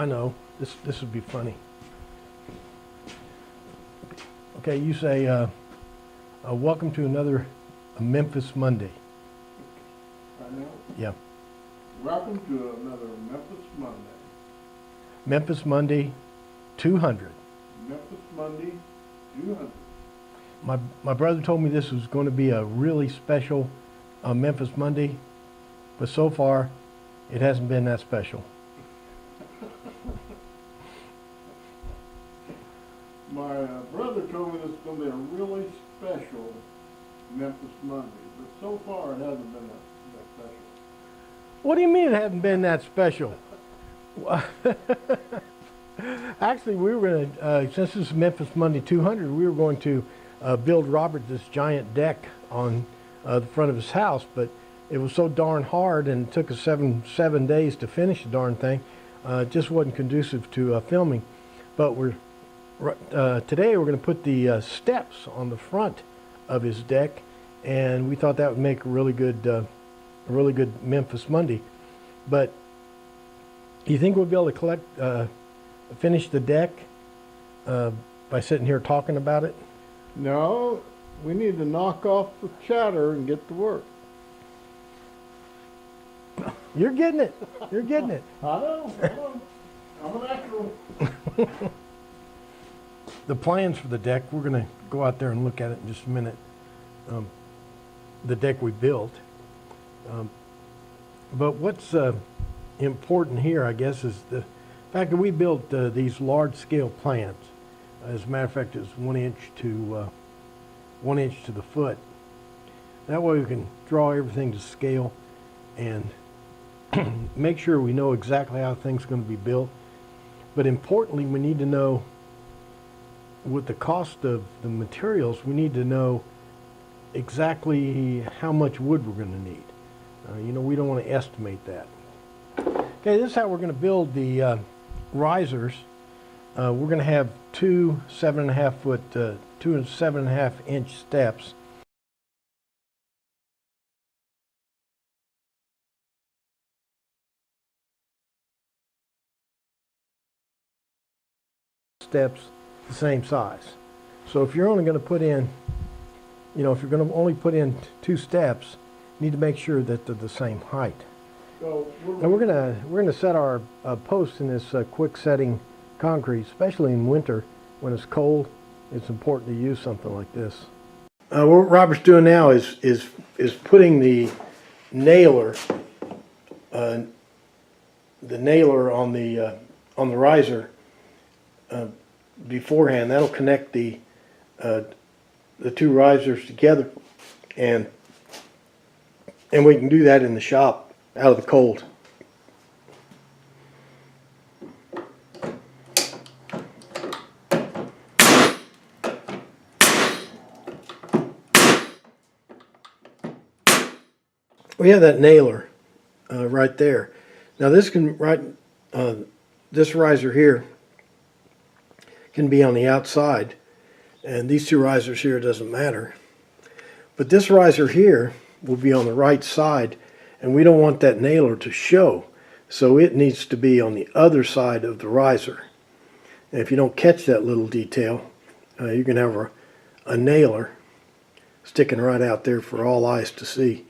I know. This would be funny. Okay, you say, welcome to another Memphis Monday. Right now? Yeah. Welcome to another Memphis Monday. Memphis Monday 200. Memphis Monday 200. My brother told me this was going to be a really special Memphis Monday, but so far it hasn't been that special. My brother told me this is going to be a really special Memphis Monday, but so far it hasn't been that special. What do you mean it hasn't been that special? Actually, we were going to, since this is Memphis Monday 200, we were going to build Robert this giant deck on the front of his house, but it was so darn hard and it took us seven days to finish the darn thing. It just wasn't conducive to filming. But today we're going to put the steps on the front of his deck, and we thought that would make a really good Memphis Monday. But you think we'll be able to finish the deck by sitting here talking about it? No, we need to knock off the chatter and get to work. You're getting it. You're getting it. I know. I'm a natural. The plans for the deck, we're going to go out there and look at it in just a minute. The deck we built. But what's important here, I guess, is the fact that we built these large-scale plans. As a matter of fact, it's 1 inch to 1 inch to the foot. That way we can draw everything to scale and make sure we know exactly how things are going to be built. But importantly, we need to know, with the cost of the materials, we need to know exactly how much wood we're going to need. You know, we don't want to estimate that. Okay, this is how we're going to build the risers. We're going to have two 7.5 inch steps. Steps the same size. So if you're only going to put in, you know, if you're going to only put in 2 steps, you need to make sure that they're the same height. So Now we're gonna set our posts in this quick setting concrete, especially in winter when it's cold. It's important to use something like this. What Robert's doing now is putting the nailer on the riser beforehand. That'll connect the 2 risers together, and we can do that in the shop out of the cold. We have that nailer right there. Now this riser here can be on the outside, and these 2 risers here, it doesn't matter. But this riser here will be on the right side, and we don't want that nailer to show, so it needs to be on the other side of the riser. And if you don't catch that little detail, you can have a nailer sticking right out there for all eyes to see.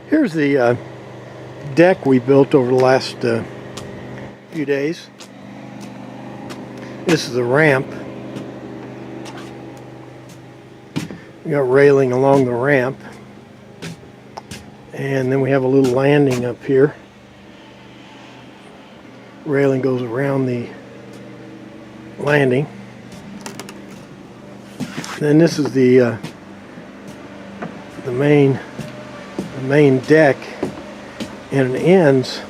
Here's the deck we built over the last few days. This is the ramp. We got railing along the ramp, and then we have a little landing up here. Railing goes around the landing. Then this is the main deck, and it ends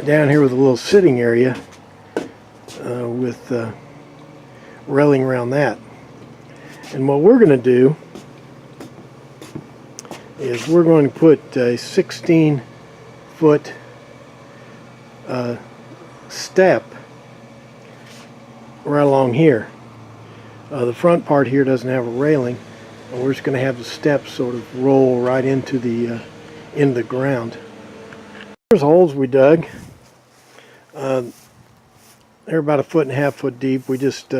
down here with a little sitting area with railing around that. And what we're going to do is we're going to put a 16-foot step right along here. The front part here doesn't have a railing, and we're just going to have the steps sort of roll right into the ground. Here's the holes we dug. They're about 1.5 foot deep. We just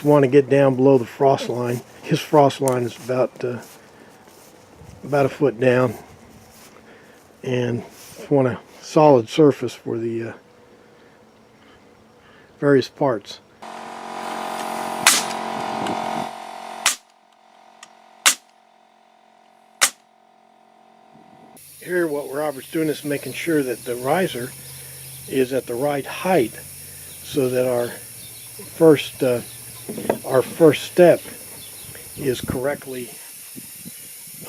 want to get down below the frost line. His frost line is about a foot down, and just want a solid surface for the various parts. Here what Robert's doing is making sure that the riser is at the right height so that our first step is correctly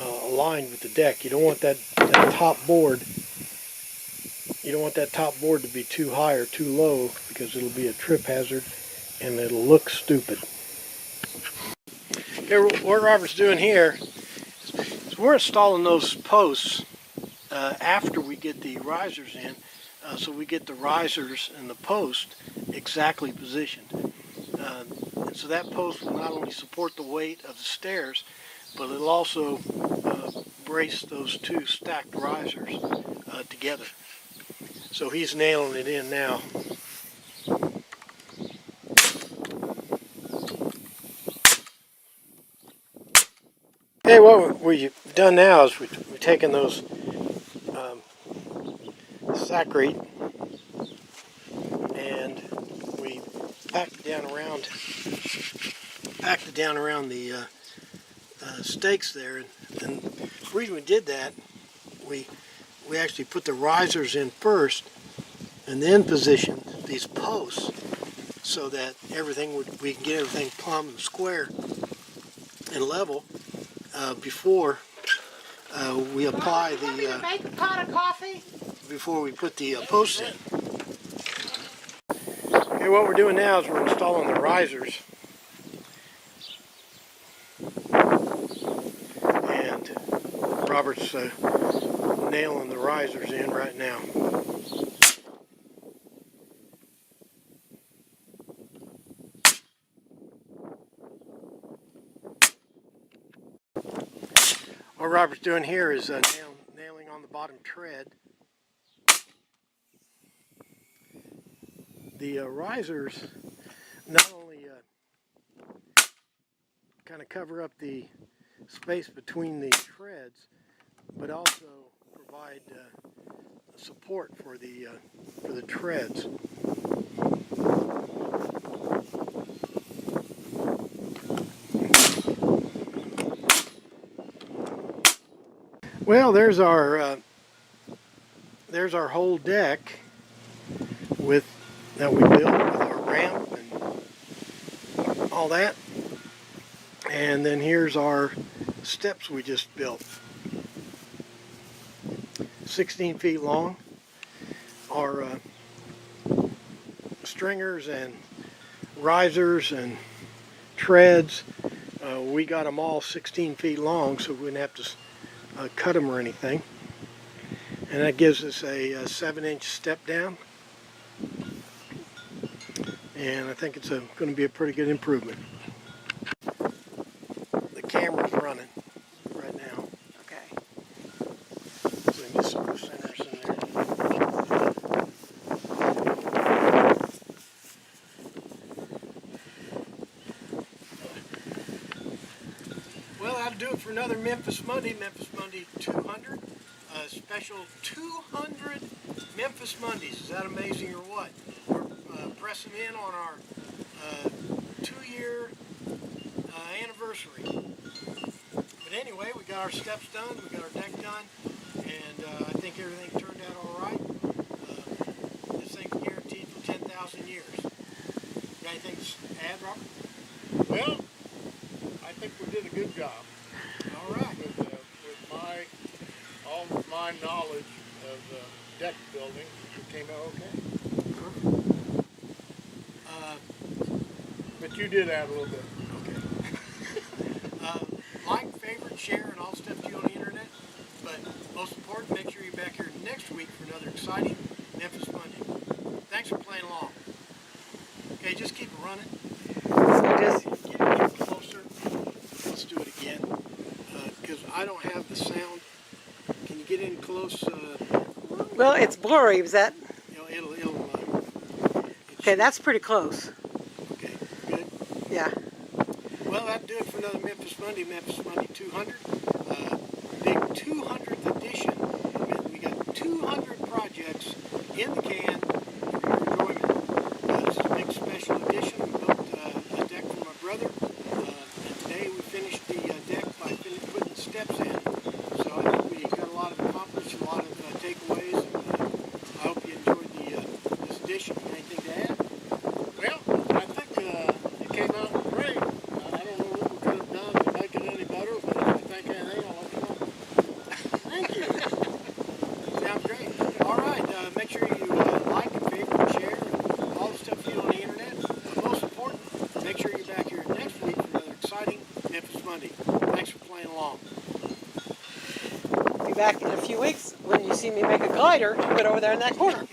aligned with the deck. You don't want that top board. You don't want that top board to be too high or too low, because it'll be a trip hazard and it'll look stupid. Here, what Robert's doing here is we're installing those posts after we get the risers in, so we get the risers and the post exactly positioned. And so that post will not only support the weight of the stairs, but it'll also brace those two stacked risers together. So he's nailing it in now. Okay, what we've done now is we've taken those sacrete and we packed it down around the stakes there. And the reason we did that, we actually put the risers in first and then positioned these posts so that we can get everything plumb and square and level before we apply the make a pot of coffee? Before we put the posts in. Okay, what we're doing now is we're installing the risers, and Robert's nailing the risers in right now. What Robert's doing here is nailing on the bottom tread. The risers not only kind of cover up the space between the treads, but also provide support for the treads. Well, there's our whole deck that we built with our ramp and all that. And then here's our steps we just built. 16 feet long. Our stringers and risers and treads, we got them all 16 feet long, so we wouldn't have to cut them or anything. And that gives us a 7-inch step down. And I think it's going to be a pretty good improvement. The camera's running right now. Okay. So we just sort of center us in there. Well, that'll do it for another Memphis Monday 200. Special 200 Memphis Mondays. Is that amazing or what? We're pressing in on our 2-year anniversary. But anyway, we got our steps done, we got our deck done, and I think everything turned out all right. This thing's guaranteed for 10,000 years. Got anything to add, Robert? Well, I think we did a good job. All right. With all of my knowledge of deck building, it came out okay. But you did add a little bit. Okay. Like, favorite, share, and all stuff to you on the internet. But most important, make sure you're back here next week for another exciting Memphis Monday. Thanks for playing along. Okay, just keep it running. Just I don't have the sound. Can you get in close? Well, it's blurry. Is that? You know, it'll Okay, that's pretty close. okay, good. Yeah. Well, that'll do it for another Memphis Monday 200. Big 200th edition. We got 200 projects in the can for your enjoyment. This is a big special edition. We built a deck for my brother. And today we finished the deck by putting the steps in. So I think we got a lot of accomplished, a lot of takeaways. And, I hope you enjoyed this edition. Anything to add? Well, I think it came out great. I don't know what we could have done to make it any better, but if I think anything, I'll let you know. Thank you. Sounds great. All right. Make sure you like and favorite and share and all the stuff you do on the internet. But most important, make sure you're back here next week for another exciting Memphis Monday. Thanks for playing along. Be back in a few weeks when you see me make a glider to put over there in that corner.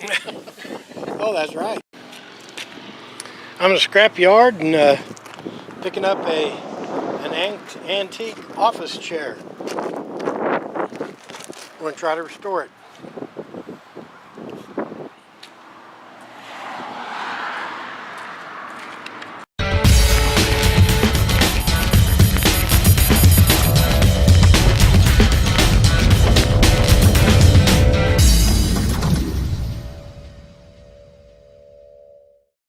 Oh, that's right. I'm in a scrap yard and picking up an antique office chair. I'm going to try to restore it.